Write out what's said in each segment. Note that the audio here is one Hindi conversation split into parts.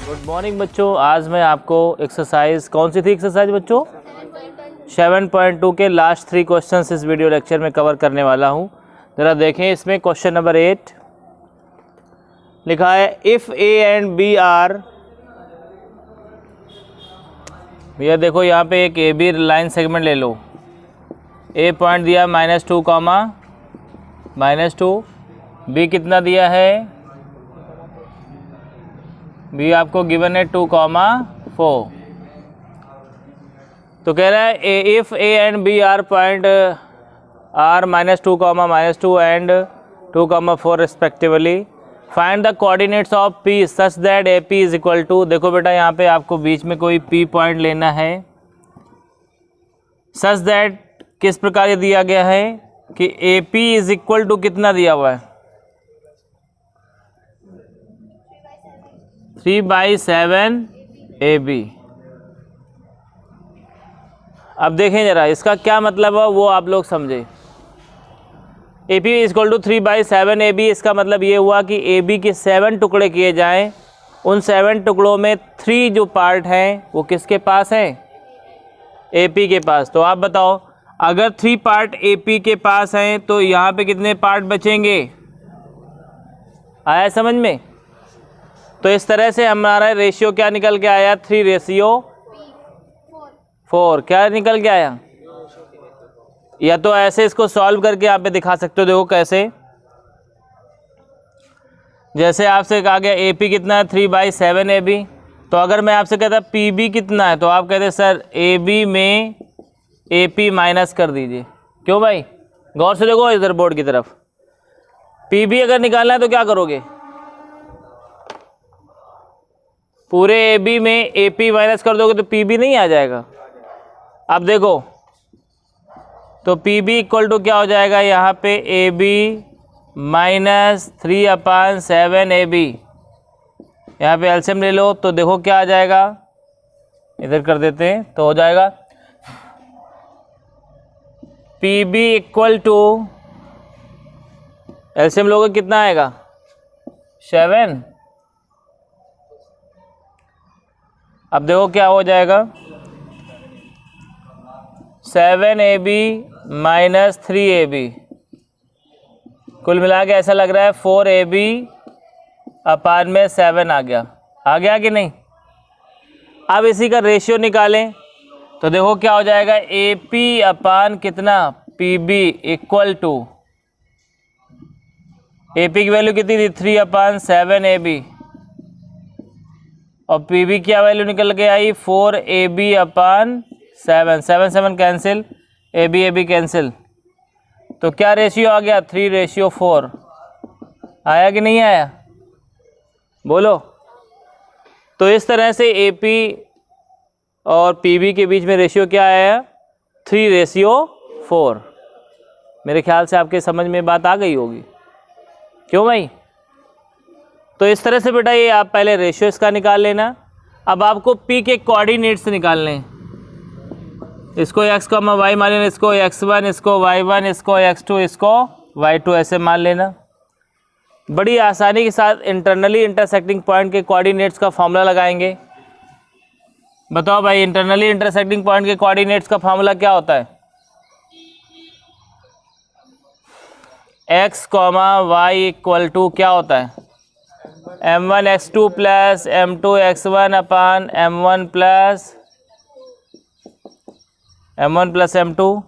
गुड मॉर्निंग बच्चों। आज मैं आपको एक्सरसाइज, कौन सी थी एक्सरसाइज बच्चों? 7.2 के लास्ट 3 क्वेश्चंस इस वीडियो लेक्चर में कवर करने वाला हूं। ज़रा देखें, इसमें क्वेश्चन नंबर 8 लिखा है if A and B are, भैया देखो यहाँ पे एक ए बी लाइन सेगमेंट ले लो। ए पॉइंट दिया -2 -2, बी कितना दिया है? बी आपको गिवन है 2, 4। तो कह रहा है if A and B are point are -2, -2 and 2, 4 respectively, find the coordinates of P such that A P is equal to. देखो बेटा, यहाँ पे आपको बीच में कोई पी पॉइंट लेना है। सच दैट किस प्रकार ये दिया गया है कि A P is equal to कितना दिया हुआ है? 3/7 AB। अब देखें जरा इसका क्या मतलब है वो आप लोग समझे। AP is equal to 3/7 AB, इसका मतलब ये हुआ कि AB के 7 टुकड़े किए जाएं। उन 7 टुकड़ों में 3 जो पार्ट हैं वो किसके पास हैं? AP के पास। तो आप बताओ, अगर 3 पार्ट AP के पास हैं तो यहाँ पे कितने पार्ट बचेंगे? आया समझ में? तो इस तरह से हमारा रेशियो क्या निकल के आया? 3:4। क्या निकल के आया? या तो ऐसे इसको सॉल्व करके यहाँ पे दिखा सकते हो। देखो कैसे, जैसे आपसे कहा गया AP कितना है? 3/7 AB। तो अगर मैं आपसे कहता PB कितना है तो आप कहते सर AB में AP माइनस कर दीजिए। क्यों भाई? गौर से देखो इधर बोर्ड की तरफ। PB अगर निकालना है तो क्या करोगे? पूरे AB में AP माइनस कर दोगे तो PB नहीं आ जाएगा। अब देखो, तो PB इक्वल टू क्या हो जाएगा यहाँ पे? AB -3/7 AB। यहाँ पे एलसीएम ले लो तो देखो क्या आ जाएगा, इधर कर देते हैं तो हो जाएगा PB इक्वल टू, एलसीएम लोगे कितना आएगा? 7। अब देखो क्या हो जाएगा, 7AB - 3AB, कुल मिला के ऐसा लग रहा है 4AB/7 आ गया कि नहीं? अब इसी का रेशियो निकालें तो देखो क्या हो जाएगा, AP/ कितना? PB इक्वल टू, AP की वैल्यू कितनी थी? 3/7 AB, और PB की वैल्यू निकल के आई 4AB/7। 7 कैंसिल, AB कैंसिल, तो क्या रेशियो आ गया? 3:4। आया कि नहीं आया? बोलो। तो इस तरह से AP और PB के बीच में रेशियो क्या आया? 3:4। मेरे ख्याल से आपके समझ में बात आ गई होगी। क्यों भाई? तो इस तरह से बेटा ये आप पहले रेशियो इसका निकाल लेना। अब आपको P के कोऑर्डिनेट्स निकालने हैं। इसको x, y मान लेना, इसको x1, इसको y1, इसको x2, इसको y2 ऐसे मान लेना। बड़ी आसानी के साथ इंटरनली इंटरसेक्टिंग पॉइंट के कोऑर्डिनेट्स का फॉर्मूला लगाएंगे। बताओ भाई, इंटरनली इंटरसेक्टिंग पॉइंट के कोऑर्डिनेट्स का फॉर्मूला क्या होता है? x, y इक्वल टू क्या होता है? m1 x2 plus m2 x1 upon m1 plus m2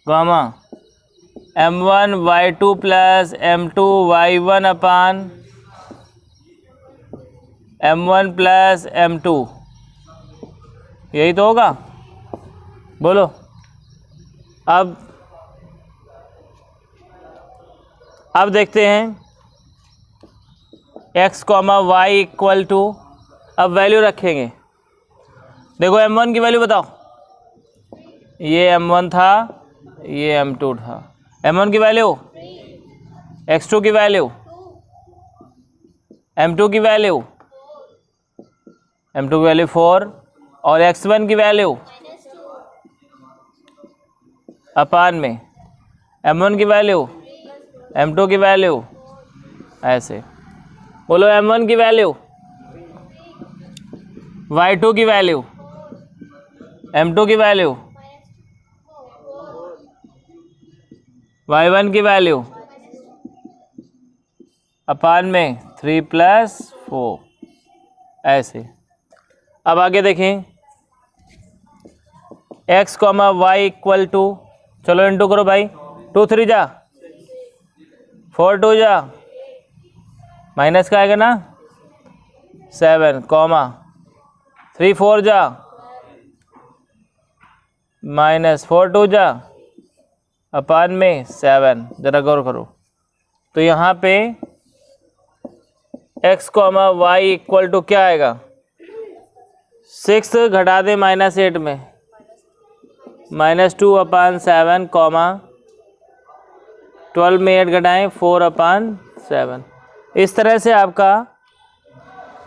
gamma m1 y2 plus m2 y1 upon m1 plus m2। यही तो होगा, बोलो। अब देखते हैं x, y इक्वल टू, अब वैल्यू रखेंगे। देखो m1 की वैल्यू बताओ। ये m1 था, ये m2 था। m1 की वैल्यू, x2 की वैल्यू, m2 की वैल्यू, m2 की वैल्यू 4, और x1 की वैल्यू अपान में m1 की वैल्यू, m2 की वैल्यू, ऐसे बोलो। m1 की वैल्यू y2 की वैल्यू, m2 की वैल्यू, y1 की वैल्यू अपान में 3 + 4, ऐसे। अब आगे देखें, x, y इक्वल टू, चलो इंटू करो भाई, 2 3 जा 4 2 जा, माइनस का आएगा ना 7, 3 4 जा -4 2 जा अपान में 7। जरा गौर करो, तो यहाँ पे x, y इक्वल टू क्या आएगा, 6 घटा दे -8 में, -2/7, 12 में 8 घटाएं 4/7। इस तरह से आपका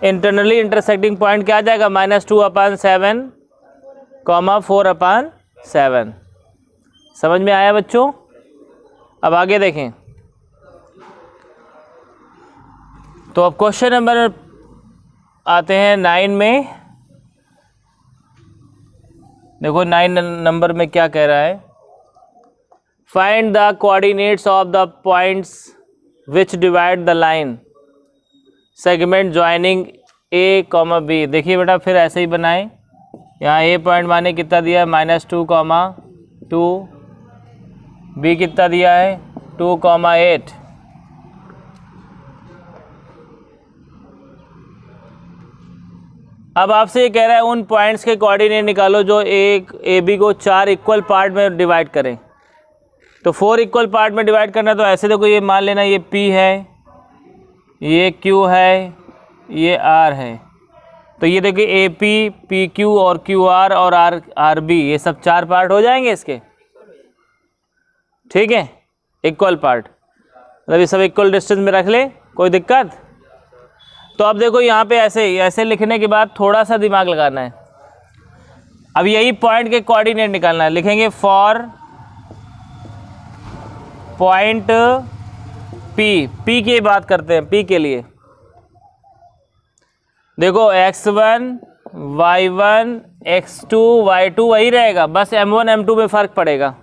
इंटरनली इंटरसेक्टिंग पॉइंट क्या आ जाएगा, -2/7, 4/7। समझ में आया बच्चों? अब आगे देखें, तो अब क्वेश्चन नंबर आते हैं 9 में। देखो 9 नंबर में क्या कह रहा है, find the coordinates of the points which divide the line segment joining A, B. देखिए बेटा फिर ऐसे ही बनाएं, यहाँ ए पॉइंट माने कितना दिया है, -2, 2, बी कितना दिया है 2, 8। अब आपसे ये कह रहा है उन पॉइंट्स के कोऑर्डिनेट निकालो जो एक ए बी को 4 इक्वल पार्ट में डिवाइड करें। तो 4 इक्वल पार्ट में डिवाइड करना, तो ऐसे देखो, ये मान लेना ये P है, ये Q है, ये R है। तो ये देखिए AP, PQ और QR और RB, ये सब 4 पार्ट हो जाएंगे इसके, ठीक है, इक्वल पार्ट, मतलब ये सब इक्वल डिस्टेंस में रख ले, कोई दिक्कत? तो अब देखो यहाँ पे ऐसे लिखने के बाद थोड़ा सा दिमाग लगाना है। अब यही पॉइंट के कोऑर्डिनेट निकालना है, लिखेंगे फॉर पॉइंट P की बात करते हैं, P के लिए देखो x1 y1 x2 y2 वही रहेगा, बस m1 m2 में फ़र्क पड़ेगा।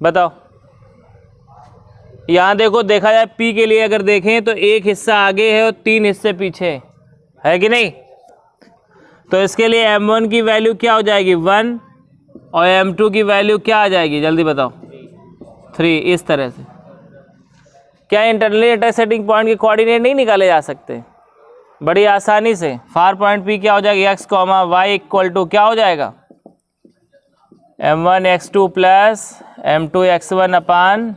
बताओ, यहाँ देखो, देखा जाए P के लिए अगर देखें तो एक हिस्सा आगे है और 3 हिस्से पीछे है कि नहीं। तो इसके लिए m1 की वैल्यू क्या हो जाएगी 1 और m2 की वैल्यू क्या आ जाएगी, जल्दी बताओ 3। इस तरह से क्या इंटरनली इंटरसेक्टिंग पॉइंट के कोऑर्डिनेट नहीं निकाले जा सकते बड़ी आसानी से। फार पॉइंट P क्या हो जाएगा, x, y इक्वल टू क्या हो जाएगा, m1 x2 plus m2 x1 upon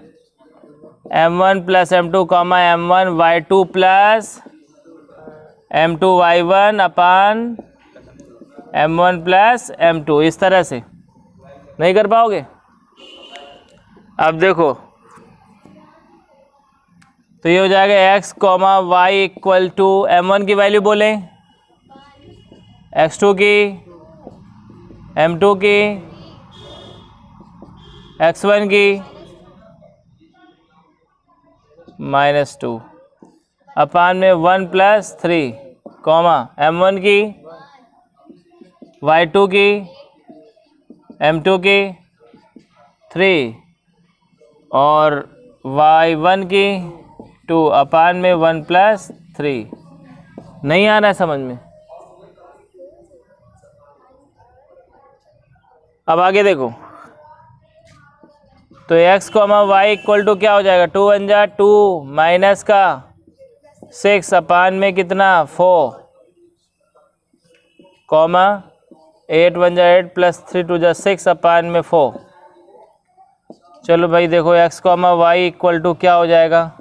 m1 plus m2 m1 y2 plus m2 y1 upon m1 plus m2। इस तरह से नहीं कर पाओगे। अब देखो, तो ये हो जाएगा x, y equal to m1 की वैल्यू बोलें, x2 की, m2 की, x1 की -2 अपान में 1 + 3, m1 की, y2 की, m2 की 3 और y1 की 2 अपान में 1 + 3। नहीं आ रहा है समझ में? अब आगे देखो, तो x, y इक्वल टू क्या हो जाएगा, 2 1 जा 2 माइनस का 6 अपान में कितना 4, 8 1 जा 8 + 3 2 जा 6 अपान में 4। चलो भाई देखो, x, y इक्वल टू क्या हो जाएगा,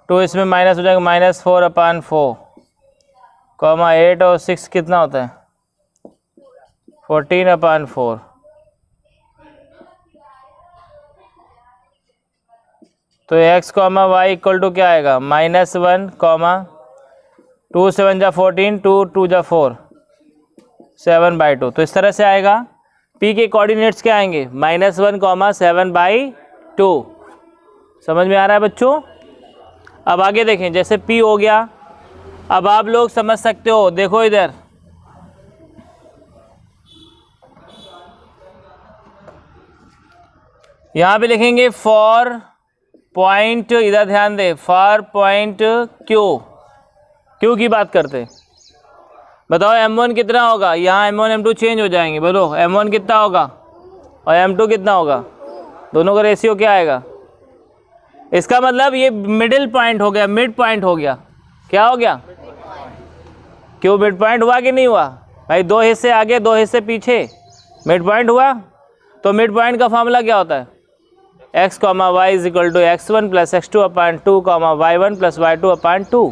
2 इसमें माइनस हो जाएगा -4/4, 8 और 6 कितना होता है 14/4। तो x, y इक्वल टू क्या आएगा, -1, 2 7 जा 14, 2 2 जा 4, 7/2। तो इस तरह से आएगा। P के कोऑर्डिनेट्स क्या आएंगे, -1, 7/2। समझ में आ रहा है बच्चों? अब आगे देखें, जैसे P हो गया, अब आप लोग समझ सकते हो, देखो इधर यहाँ पे लिखेंगे फॉर पॉइंट, इधर ध्यान दे, फॉर पॉइंट क्यू की बात करते हैं। बताओ M1 कितना होगा, यहाँ M1 M2 चेंज हो जाएंगे, बोलो M1 कितना होगा और M2 कितना होगा, दोनों का रेशियो क्या आएगा। इसका मतलब ये मिडिल पॉइंट हो गया, मिड पॉइंट हो गया। क्या हो गया, क्यों मिड पॉइंट हुआ कि नहीं हुआ भाई, 2 हिस्से आगे 2 हिस्से पीछे, मिड पॉइंट हुआ। तो मिड पॉइंट का फॉर्मूला क्या होता है, x, y is equal to x1 plus x2 upon 2, y1 plus y2 upon 2।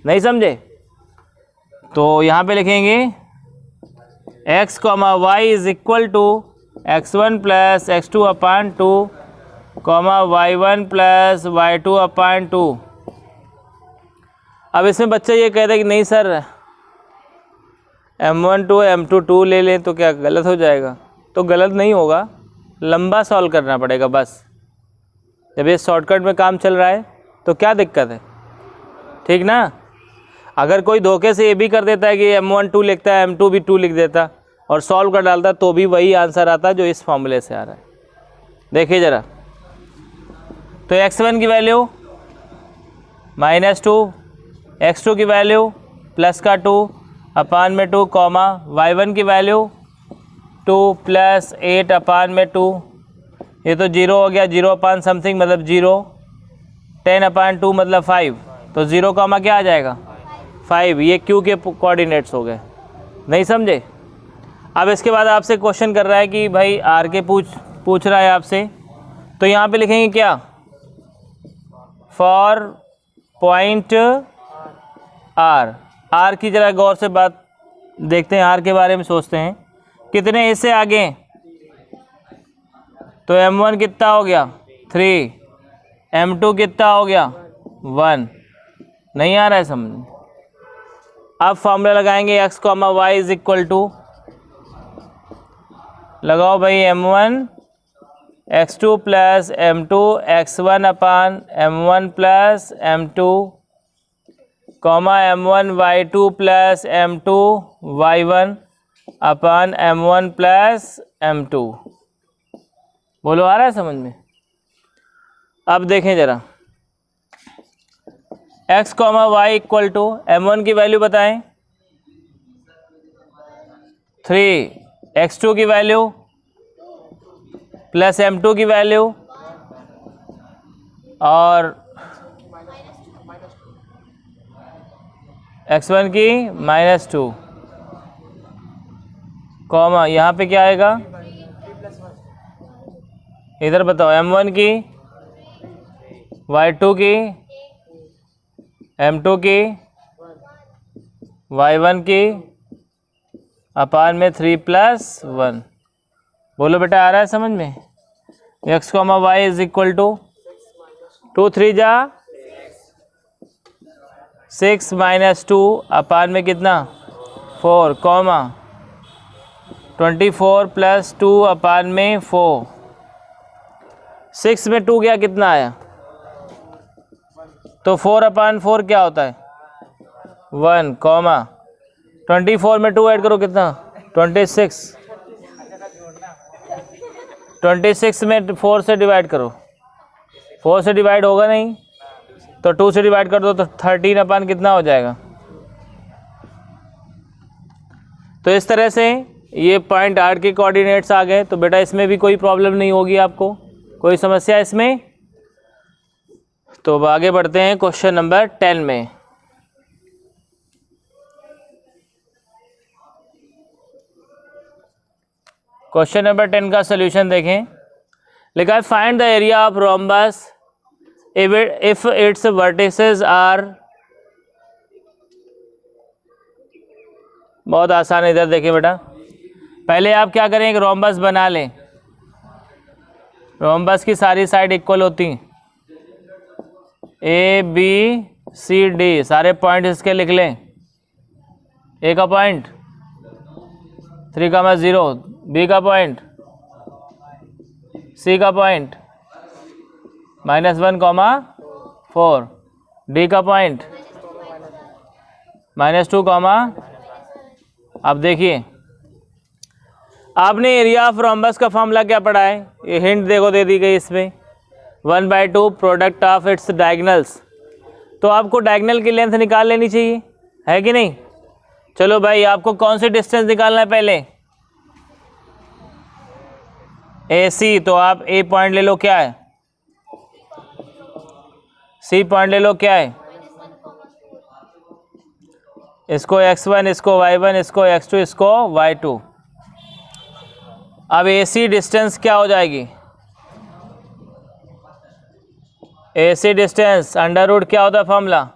नहीं समझे, तो यहाँ पे लिखेंगे x, y is equal to x1 plus x2 upon 2, y1 plus y2 upon 2। अब इसमें बच्चे ये कहते हैं कि नहीं सर M1 2 M2 2 ले लें तो क्या गलत हो जाएगा। तो गलत नहीं होगा, लंबा सॉल्व करना पड़ेगा बस। जब ये शॉर्टकट में काम चल रहा है तो क्या दिक्कत है, ठीक ना। अगर कोई धोखे से ये भी कर देता है कि M1 2 लिखता है M2 भी 2 लिख देता और सॉल्व कर डालता तो भी वही आंसर आता जो इस फॉर्मूले से आ रहा है। देखिए ज़रा, तो x1 की वैल्यू -2, x2 की वैल्यू प्लस का 2 अपान में 2, y1 की वैल्यू 2 प्लस 8 अपान में 2, ये तो 0 हो गया, 0 अपान समथिंग मतलब 0, 10 अपान 2 मतलब 5, तो 0 क्या आ जाएगा 5। ये q के कोऑर्डिनेट्स हो गए, नहीं समझे। अब इसके बाद आपसे क्वेश्चन कर रहा है कि भाई r के पूछ रहा है आपसे, तो यहाँ पे लिखेंगे क्या, फॉर पॉइंट r की जरा गौर से बात देखते हैं, r के बारे में सोचते हैं। कितने हिस्से आगे, तो M1 कितना हो गया 3, M2 कितना हो गया 1। नहीं आ रहा है समझ। अब फॉर्मूला लगाएंगे x, y is equal to, लगाओ भाई M1 x2 plus M2 x1 upon M1 plus M2, M1 y2 plus M2 y1 upon M1 plus M2। बोलो आ रहा है समझ में। अब देखें ज़रा, x, y equal to M1 की वैल्यू बताएं 3, x2 की वैल्यू प्लस M2 की वैल्यू और x1 की -2, कॉमा यहाँ पे क्या आएगा, इधर बताओ M1 की, y2 की, M2 की, y1 की अपान में 3 + 1। बोलो बेटा आ रहा है समझ में। x, y is equal to 2 3 जा 6 -2 अपान में कितना 4, 24 + 2 अपान में 4। 6 में 2 गया कितना आया, तो 4 अपान 4 क्या होता है 1, 24 में 2 ऐड करो कितना 26, 26 में 4 से डिवाइड करो, 4 से डिवाइड होगा नहीं तो 2 से डिवाइड कर दो तो 13 अपान कितना हो जाएगा। तो इस तरह से ये पॉइंट r के कोऑर्डिनेट्स आ गए। तो बेटा इसमें भी कोई प्रॉब्लम नहीं होगी, आपको कोई समस्या इसमें। तो अब आगे बढ़ते हैं क्वेश्चन नंबर 10 में। क्वेश्चन नंबर 10 का सॉल्यूशन देखें। लिखा है find the area of rhombus if its vertices are, बहुत आसान है। इधर देखिए बेटा, पहले आप क्या करें, एक रोम्बस बना लें। रोम्बस की सारी साइड इक्वल होती हैं, A B C D सारे पॉइंट इसके लिख लें। A का पॉइंट 3,0, B का पॉइंट, C का पॉइंट -1, 4, D का पॉइंट -2, अब देखिए आपने एरिया ऑफ रोम्बस का फॉर्मूला क्या पढ़ा है? ये हिंट देखो दे दी गई इसमें, 1/2 प्रोडक्ट ऑफ इट्स डायगनल्स। तो आपको डायगनल की लेंथ निकाल लेनी चाहिए, है कि नहीं? चलो भाई, आपको कौन सी डिस्टेंस निकालना है पहले? AC। तो आप A पॉइंट ले लो, क्या है? C पॉइंट ले लो, क्या है? इसको x1, इसको y1, इसको x2, इसको y2। अब AC डिस्टेंस क्या हो जाएगी? AC डिस्टेंस अंडर रूट क्या होता है फॉर्मूला?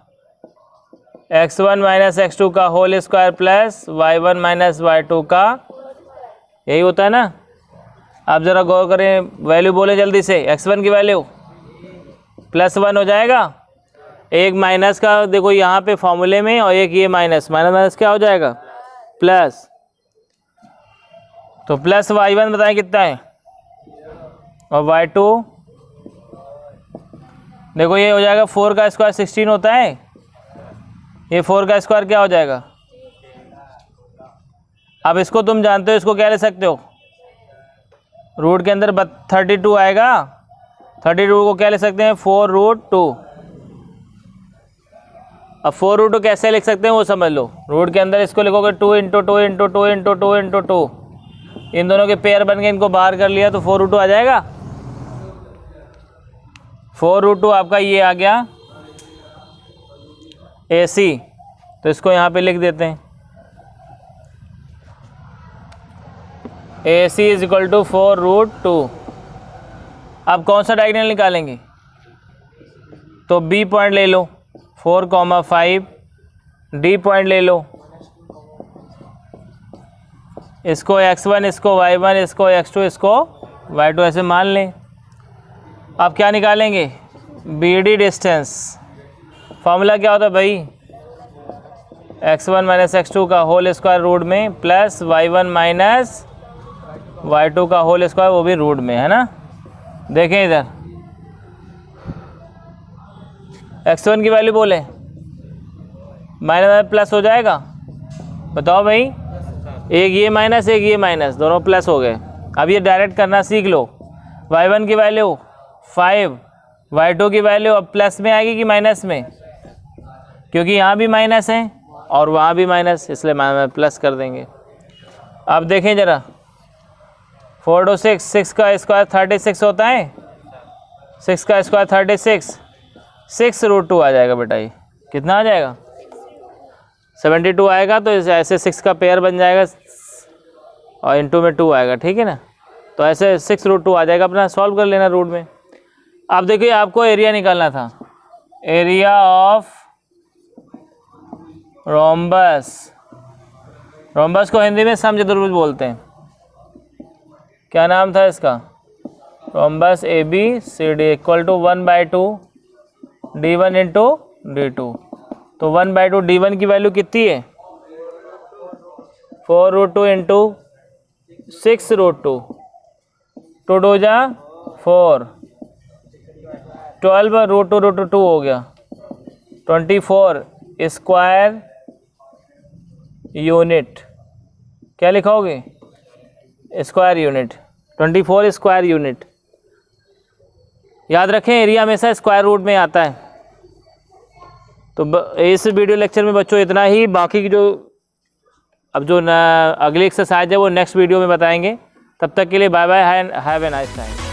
x1 माइनस x2 का whole square plus y1 minus y2 का, यही होता है ना? आप ज़रा गौर करें, वैल्यू बोले जल्दी से। x1 की वैल्यू +1 हो जाएगा, एक माइनस का देखो यहाँ पे फॉर्मूले में, और एक ये माइनस माइनस क्या हो जाएगा? प्लस। तो प्लस y1 बताएं कितना है, और y2 देखो ये हो जाएगा 4 का स्क्वायर 16 होता है, ये 4 का स्क्वायर क्या हो जाएगा? अब इसको तुम जानते हो, इसको क्या ले सकते हो? रूट के अंदर 32 आएगा, 32 को क्या ले सकते हैं? 4√2। अब 4√2 कैसे लिख सकते हैं वो समझ लो। रूट के अंदर इसको लिखोगे 2 × 2 × 2 × 2 × 2, इन दोनों के पेयर बन के इनको बाहर कर लिया तो 4√2 आ जाएगा। 4√2 आपका ये आ गया AC। तो इसको यहाँ पे लिख देते हैं, AC = 4√2। अब कौन सा डायगोनल निकालेंगे? तो B पॉइंट ले लो 4,5, D पॉइंट ले लो, इसको x1, इसको y1, इसको x2, इसको y2 ऐसे मान लें। अब क्या निकालेंगे? BD distance. फॉर्मूला क्या होता है भाई? x1 माइनस x2 का होल स्क्वायर रूट में प्लस y1 माइनस y2 का होल स्क्वायर, वो भी रूट में, है ना? देखें इधर, x1 की वैल्यू बोले, माइनस प्लस हो जाएगा। बताओ भाई, एक ये माइनस एक ये माइनस, दोनों प्लस हो गए। अब ये डायरेक्ट करना सीख लो। y1 की वैल्यू 5, y2 की वैल्यू अब प्लस में आएगी कि माइनस में? क्योंकि यहाँ भी माइनस है और वहाँ भी माइनस, इसलिए प्लस कर देंगे। अब देखें ज़रा, 4 2 6, 6 का स्क्वायर 36 होता है, 6 का स्क्वायर 36, 6√2 आ जाएगा बेटा। ये कितना आ जाएगा? 72 आएगा। तो ऐसे 6 का पेयर बन जाएगा और इनटू में 2 आएगा, ठीक है ना? तो ऐसे 6√2 आ जाएगा, अपना सॉल्व कर लेना रूट में। अब देखिए, आपको एरिया निकालना था, एरिया ऑफ रोम्बस। रोम्बस को हिंदी में समचतुर्भुज बोलते हैं। क्या नाम था इसका? Rhombus ABCD = 1/2 D1 × D2। तो 1/2 D1 की वैल्यू कितनी है? 4√2 × 6√2, 2 2 जा 4, 12√2 हो गया, 24 स्क्वायर यूनिट। क्या लिखाओगे? Square unit, 24 square unit. याद रखें, एरिया हमेशा स्क्वायर रूट में आता है। तो इस वीडियो लेक्चर में बच्चों इतना ही। बाकी की जो अब जो अगली एक्सरसाइज है वो नेक्स्ट वीडियो में बताएंगे। तब तक के लिए bye bye, have a nice time.